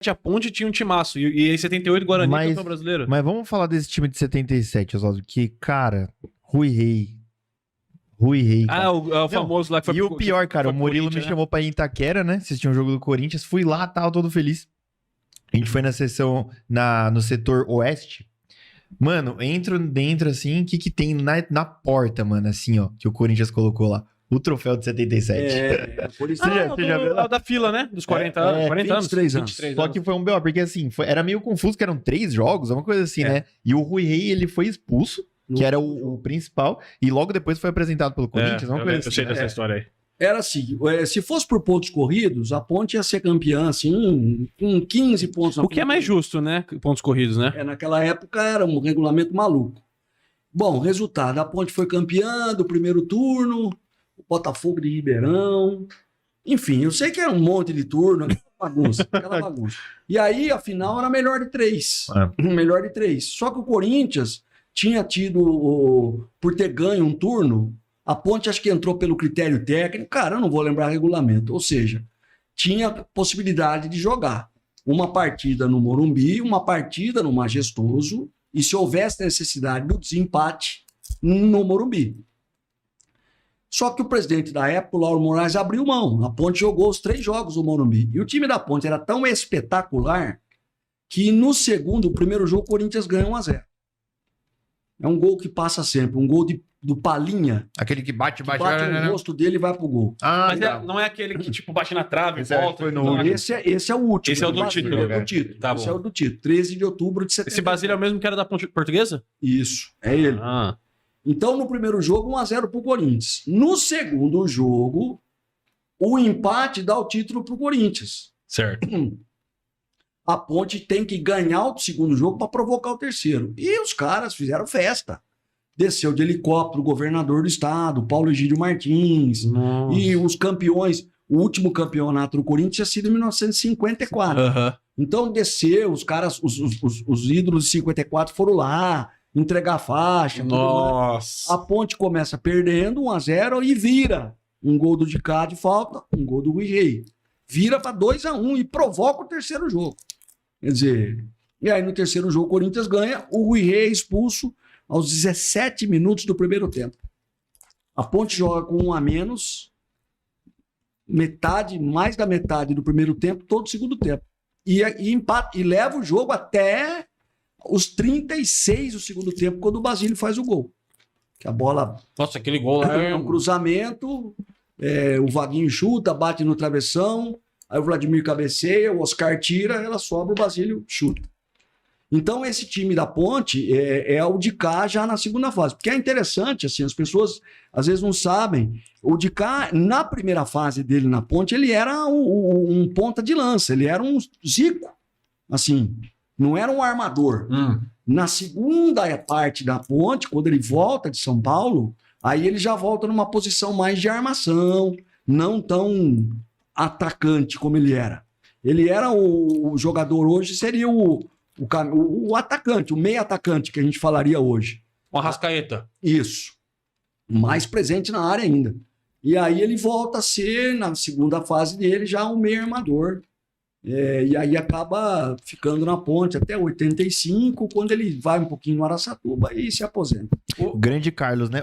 a Ponte tinha um timaço. E em 78, Guarani Mas- campeão brasileiro. Mas vamos falar desse time de 77, Oswaldo, que, cara, Rui Rei. Cara. Ah, o famoso lá que foi E o pior, cara, foi o pro Murilo me Corinthians, né? chamou pra ir em Itaquera, né? Assistir um jogo do Corinthians. Fui lá, tava todo feliz. A gente foi na sessão, no setor oeste. Mano, entro dentro, assim, o que tem na porta, mano, assim, ó, que o Corinthians colocou lá? O troféu de 77. Por isso Ah, Você já viu lá? o da fila, né? Dos 40 anos. 40 anos. 23 anos. 23 Só anos. que foi um B.O., porque assim, era meio confuso, que eram 3 jogos, uma coisa assim, É. né? E o Rui Rei, ele foi expulso, que era o principal, e logo depois foi apresentado pelo Corinthians, uma coisa eu assim. sei né? dessa história aí. Era assim, se fosse por pontos corridos, a Ponte ia ser campeã, assim, com 15 pontos. na O que é mais justo, né? Pontos corridos, né? Naquela época era um regulamento maluco. Bom, resultado, a Ponte foi campeã do primeiro turno, o Botafogo de Ribeirão, enfim, eu sei que era um monte de turno, aquela bagunça. E aí, a final era melhor de 3. Melhor de 3. Só que o Corinthians tinha tido, por ter ganho um turno, a Ponte acho que entrou pelo critério técnico, cara, eu não vou lembrar o regulamento, ou seja, tinha possibilidade de jogar uma partida no Morumbi, uma partida no Majestoso, e se houvesse necessidade do desempate no Morumbi. Só que o presidente da época, o Lauro Moraes, abriu mão. A Ponte jogou os 3 jogos no Morumbi. E o time da Ponte era tão espetacular que no o primeiro jogo, o Corinthians ganha 1-0. É um gol que passa sempre, um gol do Palinha, Aquele que bate, que bate no rosto dele e vai pro gol. Ah, Mas legal. não é aquele que, tipo, bate na trave, Esse aí volta. foi no não, último. Esse é o último. Esse é o do Basílio, título, é do título. Tá Esse bom. é o do título. 13 de outubro de 70. Esse Basílio é o mesmo que era da Ponte Portuguesa? Isso, é ele. Ah. Então, no primeiro jogo, 1-0 pro Corinthians. No segundo jogo, o empate dá o título pro Corinthians. Certo. A Ponte tem que ganhar o segundo jogo para provocar o terceiro. E os caras fizeram festa. Desceu de helicóptero o governador do estado, Paulo Egídio Martins, e os campeões. O último campeonato do Corinthians tinha sido em 1954. Aham. Então desceu, os caras, os ídolos de 54 foram lá entregar faixa. tudo mais. Nossa. A Ponte começa perdendo 1-0 e vira. Um gol do Dicá de falta, um gol do Rui Rei. Vira para 2-1 e provoca o terceiro jogo. Quer dizer, e aí no terceiro jogo o Corinthians ganha, o Rui Rei é expulso aos 17 minutos do primeiro tempo. A Ponte joga com 1 a menos, mais da metade do primeiro tempo, todo o segundo tempo. E empata, e leva o jogo até os 36 do segundo tempo, quando o Basílio faz o gol. Que a bola Nossa, aquele gol lá é um cruzamento, o Vaguinho chuta, bate no travessão, aí o Vladimir cabeceia, o Oscar tira, ela sobe, o Basílio chuta. Então esse time da Ponte é o de cá já na segunda fase, porque é interessante, assim, as pessoas às vezes não sabem, o de cá, na primeira fase dele na Ponte, ele era um ponta de lança, ele era um Zico, assim, não era um armador. Na segunda parte da Ponte, quando ele volta de São Paulo, aí ele já volta numa posição mais de armação, não tão atacante como ele era. Ele era o jogador hoje, seria o atacante, o meio atacante que a gente falaria hoje. Um Arrascaeta. Isso. Mais presente na área ainda. E aí ele volta a ser, na segunda fase dele, já um meio armador. E aí acaba ficando na Ponte até 85, quando ele vai um pouquinho no Araçatuba e se aposenta. O grande Carlos, né?